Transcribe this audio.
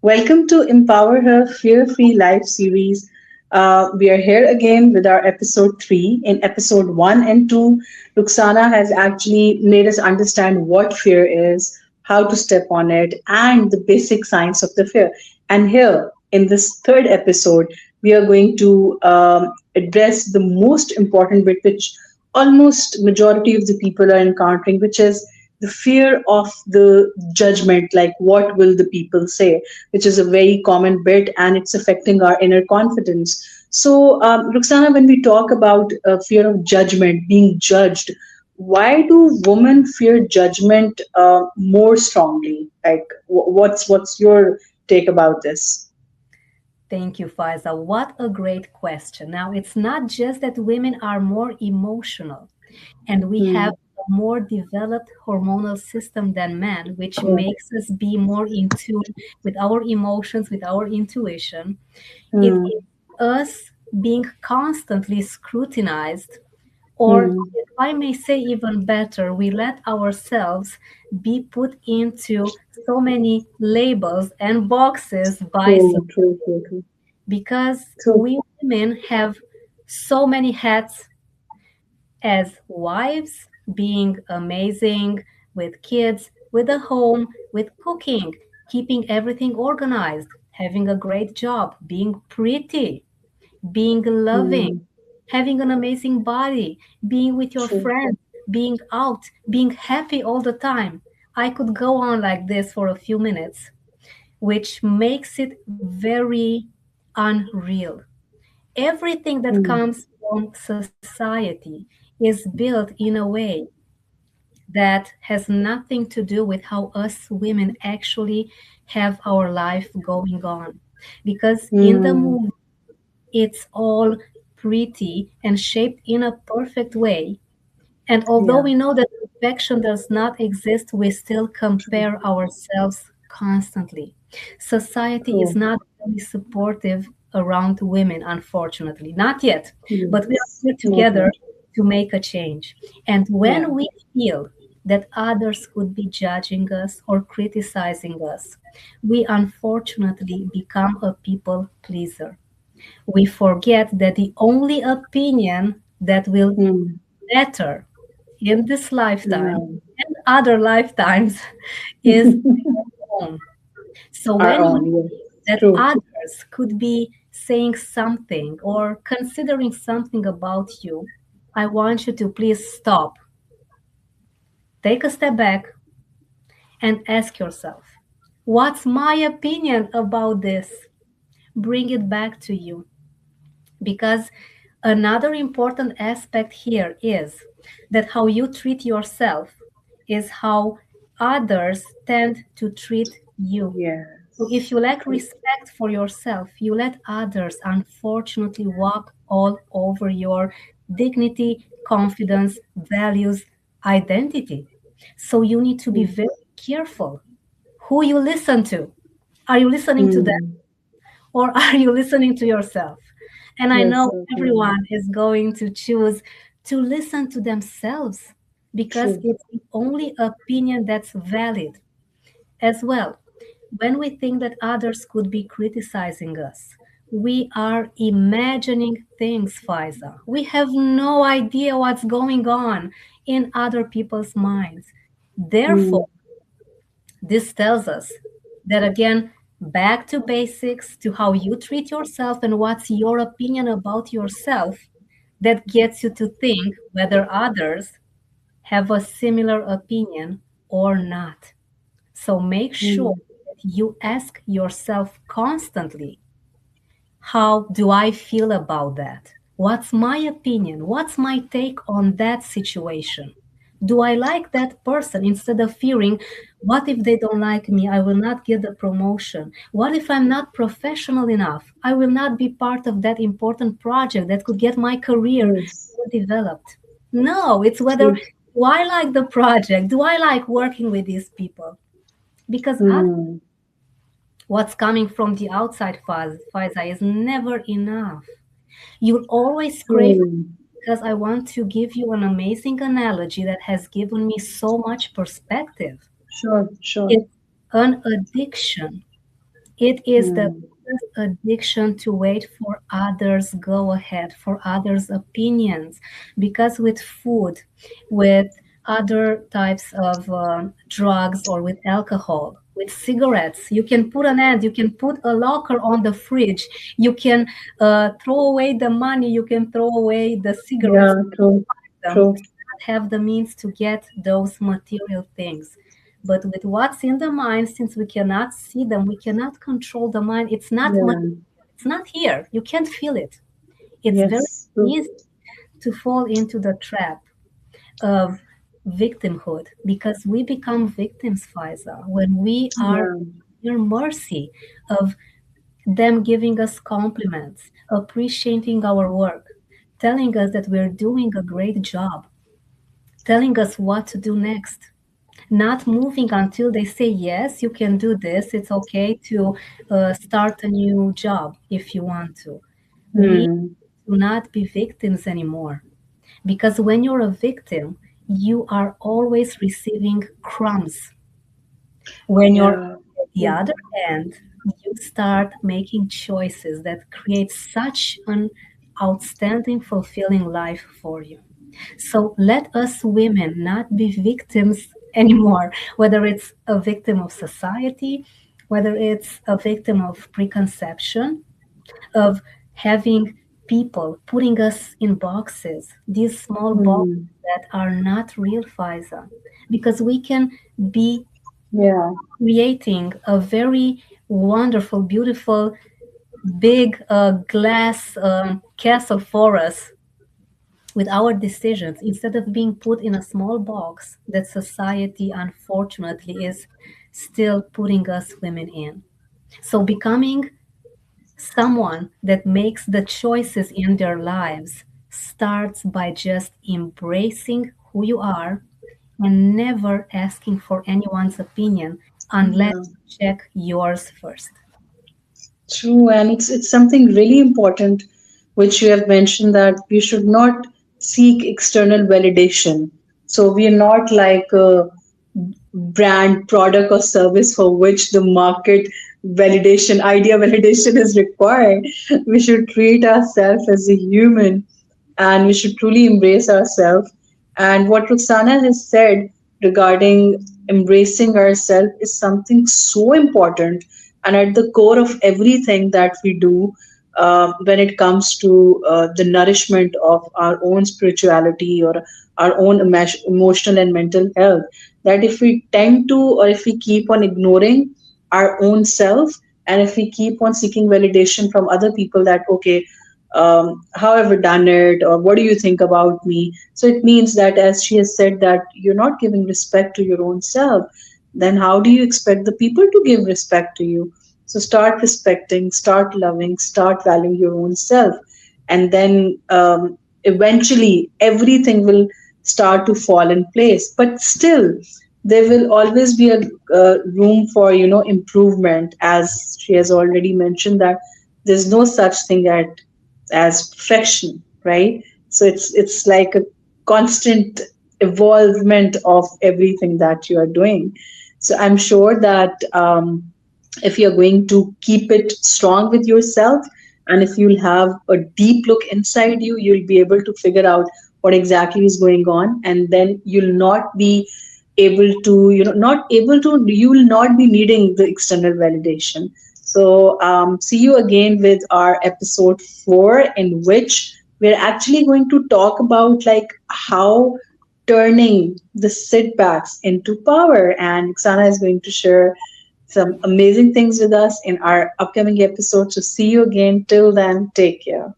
Welcome to EmpowerHER Fear-Free Life Series. We are here again with our episode 3. In episode 1 and 2, Roxana has actually made us understand what fear is, how to step on it, and the basic science of the fear. And here, in this third episode, we are going to address the most important bit, which almost majority of the people are encountering, which is the fear of the judgment, like what will the people say, which is a very common bit and it's affecting our inner confidence. So, Roxana, when we talk about fear of judgment, being judged, why do women fear judgment more strongly? Like, what's your take about this? Thank you, Faiza. What a great question. Now, it's not just that women are more emotional and we have Hmm. a more developed hormonal system than men, which Yeah. makes us be more in tune with our emotions, with our intuition. It Hmm. is us being constantly scrutinized, or Hmm. if I may say even better, we let ourselves be put into so many labels and boxes by True, true, true, true. because True. we women have so many hats as wives, being amazing with kids, with a home, with cooking, keeping everything organized, having a great job, being pretty, being loving, Hmm. having an amazing body, being with your True. friends, being out, being happy all the time. I could go on like this for a few minutes, which makes it very unreal. Everything that Hmm. comes from society is built in a way that has nothing to do with how us women actually have our life going on. Because in the Hmm. movie, it's all pretty and shaped in a perfect way. And although Yeah. we know that perfection does not exist, we still True. compare ourselves constantly. Society is True. not very supportive around women, unfortunately. Not yet, but we are Yes. here Not together yet. to make a change. And Yeah. when we feel that others could be judging us or criticizing us, we unfortunately become a people pleaser. We forget that the only opinion that will Hmm. better in this lifetime Yeah. and other lifetimes is our own. So Our when you own. Yes. that True. others could be saying something or considering something about you, I want you to please stop, take a step back, and ask yourself, what's my opinion about this? Bring it back to you. Because another important aspect here is that how you treat yourself is how others tend to treat you. So Yes. if you lack respect for yourself, you let others unfortunately walk all over your dignity, confidence, values, identity. So you need to be Hmm. very careful who you listen to. Are you listening to them? Hmm. Or are you listening to yourself? And I Yes, know certainly. everyone is going to choose to listen to themselves because True. it's the only opinion that's valid as well. When we think that others could be criticizing us, we are imagining things, Faiza. We have no idea what's going on in other people's minds. Hmm. Therefore, this tells us that again, back to basics, to how you treat yourself and what's your opinion about yourself, that gets you to think whether others have a similar opinion or not. So make sure Hmm. that you ask yourself constantly, how do I feel about that? What's my opinion? What's my take on that situation? Do I like that person instead of fearing, what if they don't like me? I will not get the promotion. What if I'm not professional enough? I will not be part of that important project that could get my career Yes. more developed. No, it's whether True. do I like the project? Do I like working with these people? Because Hmm. what's coming from the outside Faiza is never enough. You'll always crave True. because I want to give you an amazing analogy that has given me so much perspective. Sure. Sure. It's an addiction. It is the Mm. biggest addiction to wait for others' go ahead, for others' opinions. Because with food, with other types of drugs, or with alcohol, with cigarettes, you can put an end, you can put a locker on the fridge, you can throw away the money, you can throw away the cigarettes, Yeah, true, them, true. have the means to get those material things. But with what's in the mind, since we cannot see them, we cannot control the mind. It's not Yeah, it's not here. You can't feel it. It's very yes, true. easy to fall into the trap of victimhood, because we become victims, Faiza, when we are Yeah, near mercy of them giving us compliments, appreciating our work, telling us that we're doing a great job, telling us what to do next, not moving until they say, yes, you can do this. It's okay to start a new job if you want to. We hmm. do not be victims anymore, because when you're a victim, you are always receiving crumbs. When you're Yeah, on the true. other hand, you start making choices that create such an outstanding, fulfilling life for you. So let us women not be victims anymore, whether it's a victim of society, whether it's a victim of preconception, of having people putting us in boxes, these small boxes Hmm. that are not real, Faiza, because we can be Yeah, creating a very wonderful, beautiful, big glass castle for us with our decisions, instead of being put in a small box that society unfortunately is still putting us women in. So becoming someone that makes the choices in their lives starts by just embracing who you are and never asking for anyone's opinion unless yeah. you check yours first. True, and it's something really important, which you have mentioned, that we should not seek external validation. So we are not like a brand, product, or service for which the market validation, idea validation is required. We should treat ourselves as a human, and we should truly embrace ourselves. And what Roxana has said regarding embracing ourselves is something so important and at the core of everything that we do when it comes to the nourishment of our own spirituality or our own emotional and mental health. That if we tend to, or if we keep on ignoring our own self, and if we keep on seeking validation from other people that, okay, how have I done it, or what do you think about me? So it means that, as she has said, that you're not giving respect to your own self. Then how do you expect the people to give respect to you? So start respecting, start loving, start valuing your own self, and then eventually everything will start to fall in place. But still, there will always be a room for improvement, as she has already mentioned that there's no such thing as perfection, right? So it's like a constant evolvement of everything that you are doing. So I'm sure that if you're going to keep it strong with yourself, and if you'll have a deep look inside you, you'll be able to figure out what exactly is going on, and then you'll not be able to, not able to, you will not be needing the external validation. So see you again with our episode 4, in which we're actually going to talk about like how turning the setbacks into power, and Xana is going to share some amazing things with us in our upcoming episode. So see you again. Till then, take care.